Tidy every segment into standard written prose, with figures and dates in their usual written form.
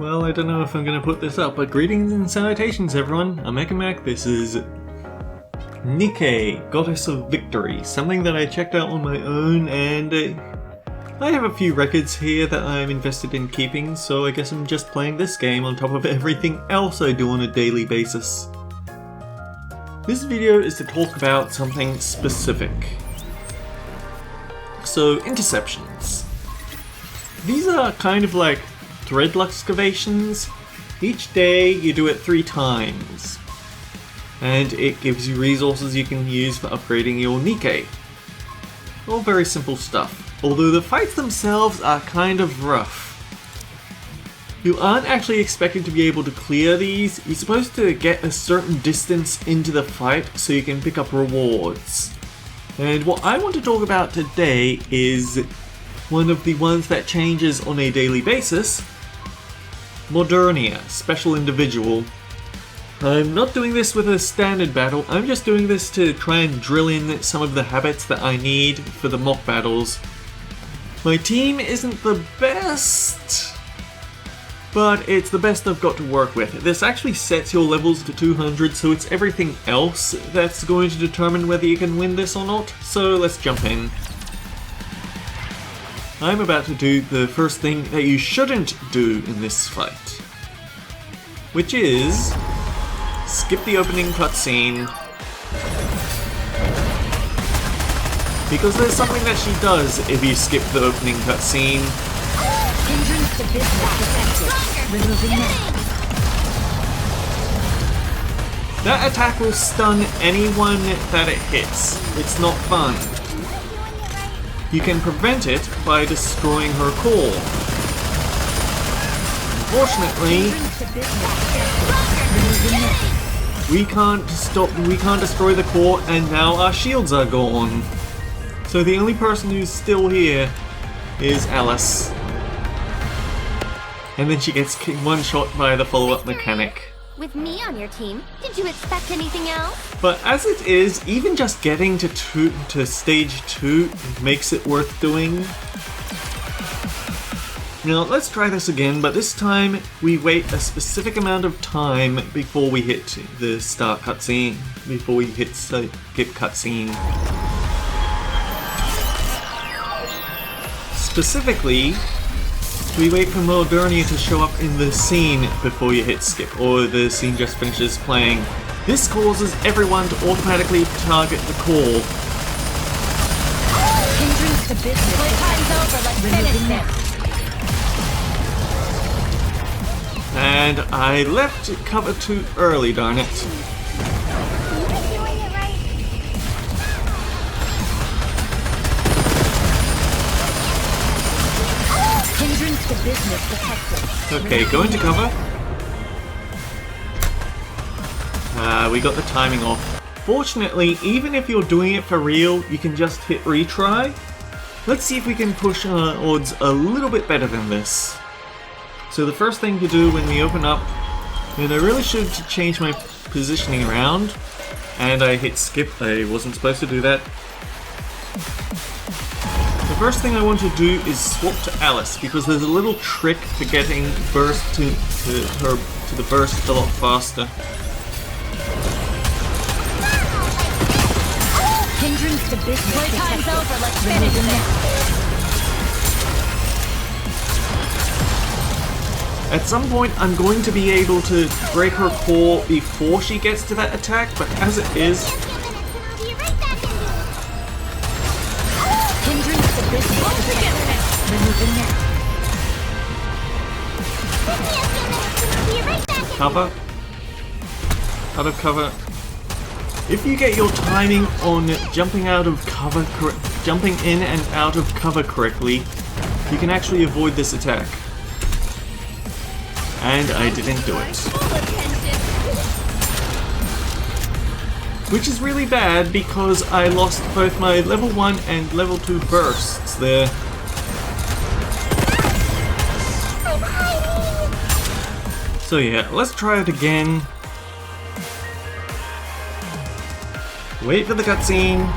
Well, I don't know if I'm going to put this up, but greetings and salutations everyone. I'm Nikkke. This is Nikkke, Goddess of Victory, something that I checked out on my own, and I have a few records here that I'm invested in keeping, so I guess I'm just playing this game on top of everything else I do on a daily basis. This video is to talk about something specific. So, interceptions. These are kind of like thread excavations. Each day you do it 3 times. And it gives you resources you can use for upgrading your Nikkke. All very simple stuff, although the fights themselves are kind of rough. You aren't actually expected to be able to clear these. You're supposed to get a certain distance into the fight so you can pick up rewards. And what I want to talk about today is one of the ones that changes on a daily basis. Modernia, Special Individual. I'm not doing this with a standard battle, I'm just doing this to try and drill in some of the habits that I need for the mock battles. My team isn't the best, but it's the best I've got to work with. This actually sets your levels to 200, so it's everything else that's going to determine whether you can win this or not. So let's jump in. I'm about to do the first thing that you shouldn't do in this fight, which is skip the opening cutscene, because there's something that she does if you skip the opening cutscene. Hindrance to business detected. Removing that. That attack will stun anyone that it hits. It's not fun. You can prevent it by destroying her core. Unfortunately, we can't destroy the core, and now our shields are gone. So the only person who's still here is Alice. And then she gets one-shot by the follow-up mechanic. With me on your team, did you expect anything else? But as it is, even just getting to stage 2 makes it worth doing. Now let's try this again, but this time we wait a specific amount of time before we hit the start cutscene, before we hit skip cutscene. Specifically, we wait for Modernia to show up in the scene before you hit skip, or the scene just finishes playing. This causes everyone to automatically target the core. Hindrance to business. Playtime's over, let's finish this. And I left cover too early, darn it. Hindrance to business detected. Okay, go into cover. We got the timing off. Fortunately, even if you're doing it for real, you can just hit retry. Let's see if we can push our odds a little bit better than this. So the first thing to do when we open up, and I really should change my positioning around, and I hit skip. I wasn't supposed to do that. The first thing I want to do is swap to Alice, because there's a little trick to getting burst to the burst a lot faster. Hindrance to business. Playtime's over, let's finish this. At some point I'm going to be able to break her core before she gets to that attack, but as it is... Hindrance to business. Removing that. Cover. Out of cover. If you get your timing on jumping in and out of cover correctly, you can actually avoid this attack. And I didn't do it. Which is really bad because I lost both my level 1 and level 2 bursts there. So yeah, let's try it again. Wait for the cutscene.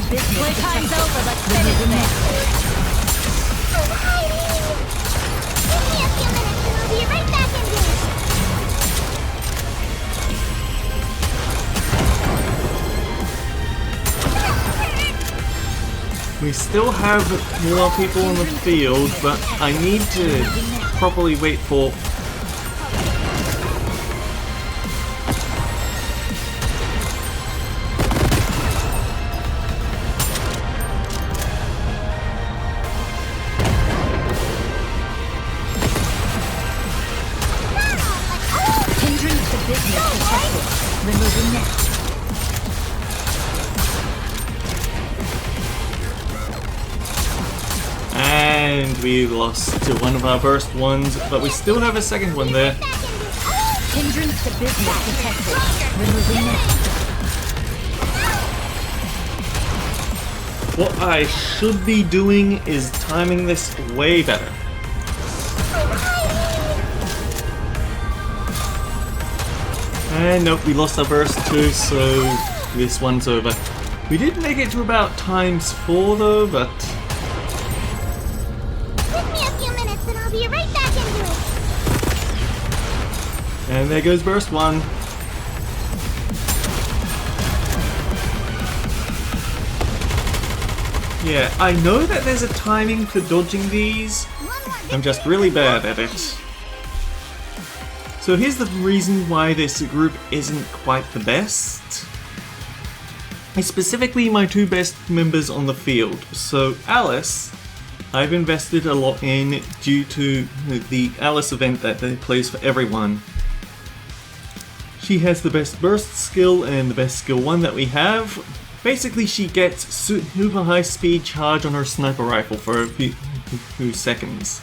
business Playtime's protected. over, let's finish this. Give me a few minutes and I'll be right back in this. We still have more people in the field, but I need to properly wait for... Hindrance to business protected. Removing net. And we lost to one of our burst ones, but we still have a second one there. Hindrance to business protected. Removing net. What I should be doing is timing this way better. And nope, we lost our burst too, so this one's over. We did make it to about ×4 though, but... Give me a few minutes and I'll be right back into it. And there goes burst 1. Yeah, I know that there's a timing for dodging these. I'm just really bad at it. So here's the reason why this group isn't quite the best. It's specifically my two best members on the field. So Alice, I've invested a lot in due to the Alice event that they plays for everyone. She has the best burst skill and the best skill 1 that we have. Basically she gets super high speed charge on her sniper rifle for a few seconds.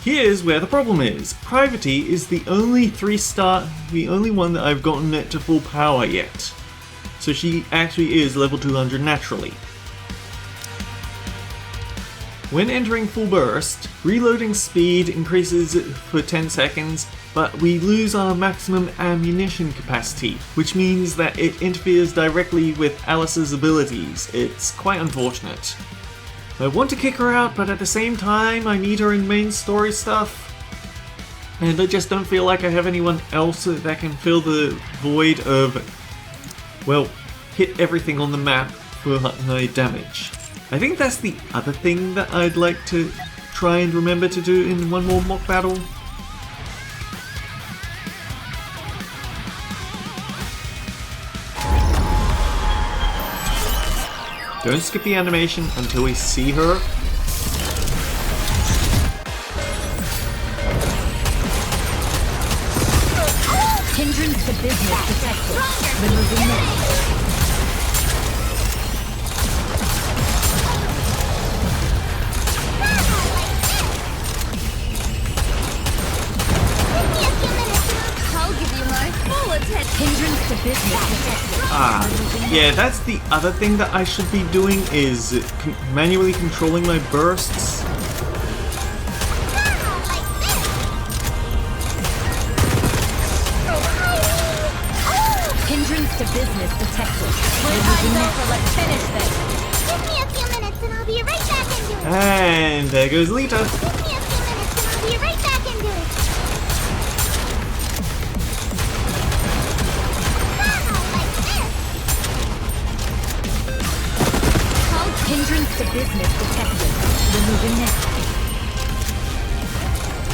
Here's where the problem is. Privity is the only 3-star, the only one that I've gotten it to full power yet. So she actually is level 200 naturally. When entering full burst, reloading speed increases for 10 seconds, but we lose our maximum ammunition capacity, which means that it interferes directly with Alice's abilities. It's quite unfortunate. I want to kick her out, but at the same time I need her in main story stuff. And I just don't feel like I have anyone else that can fill the void of, well, hit everything on the map for high damage. I think that's the other thing that I'd like to try and remember to do in one more mock battle. Don't skip the animation until we see her. Hindrance to business protected. Removing net. I'll give you my full attention. Hindrance to business protected. Yeah, that's the other thing that I should be doing is manually controlling my bursts. Hindrance to business protected. Playtime's over, let's finish this. Give me a few minutes and I'll be right back into it. And there goes Lita. Give me a few minutes and I'll be right back into it. Hindrance to business protected. Removing net.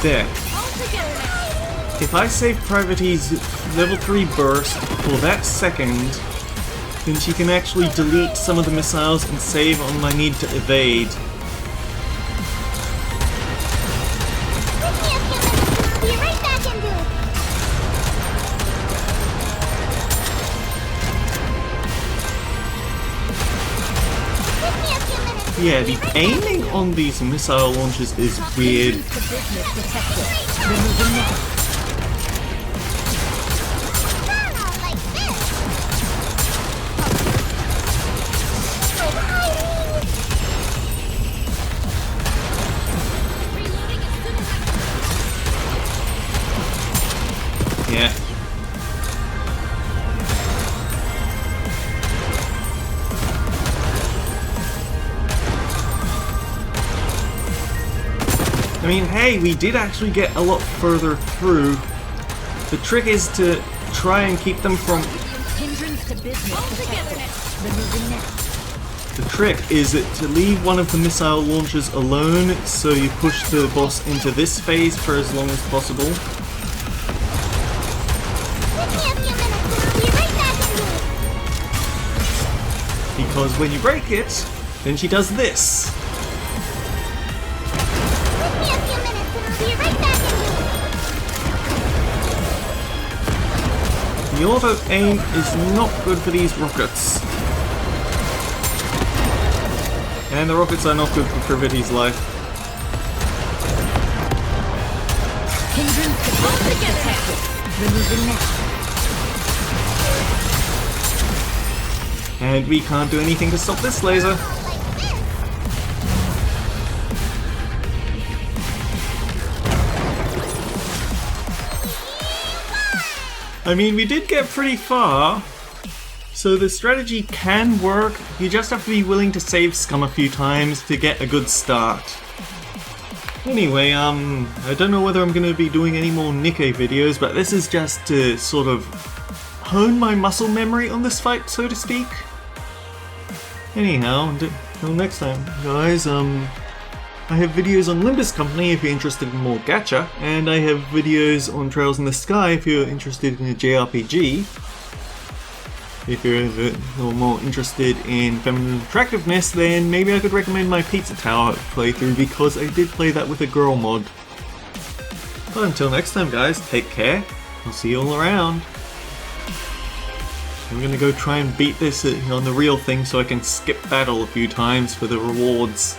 There. All together now. If I save Privity's level 3 burst for that second, then she can actually delete some of the missiles and save on my need to evade. Give me a few minutes and I'll be right back into it. Give me a few minutes. Yeah, the aiming on these missile launches is weird. Hindrance to business protected. Removing net. Like this. Reloading as soon as I Yeah. mean, hey, we did actually get a lot further through. The trick is to try and keep them from... Hindrance to business detected. Removing net. The trick is to leave one of the missile launchers alone, so you push the boss into this phase for as long as possible. Give me a few minutes and I'll be right back into it. Because when you break it, then she does this. Give me a few minutes and I'll be right back into it. The auto aim is not good for these rockets. And the rockets are not good for Privity's life. Hindrance to business detected. Removing net. And we can't do anything to stop this laser. I mean, we did get pretty far. So the strategy can work, you just have to be willing to save scum a few times to get a good start. Anyway, I don't know whether I'm going to be doing any more Nikke videos, but this is just to sort of hone my muscle memory on this fight, so to speak. Anyhow, until next time, guys, I have videos on Limbus Company if you're interested in more gacha, and I have videos on Trails in the Sky if you're interested in a JRPG. If you're more interested in feminine attractiveness, then maybe I could recommend my Pizza Tower playthrough because I did play that with a girl mod. But until next time, guys, take care. I'll see you all around. I'm gonna go try and beat this on the real thing so I can skip battle a few times for the rewards.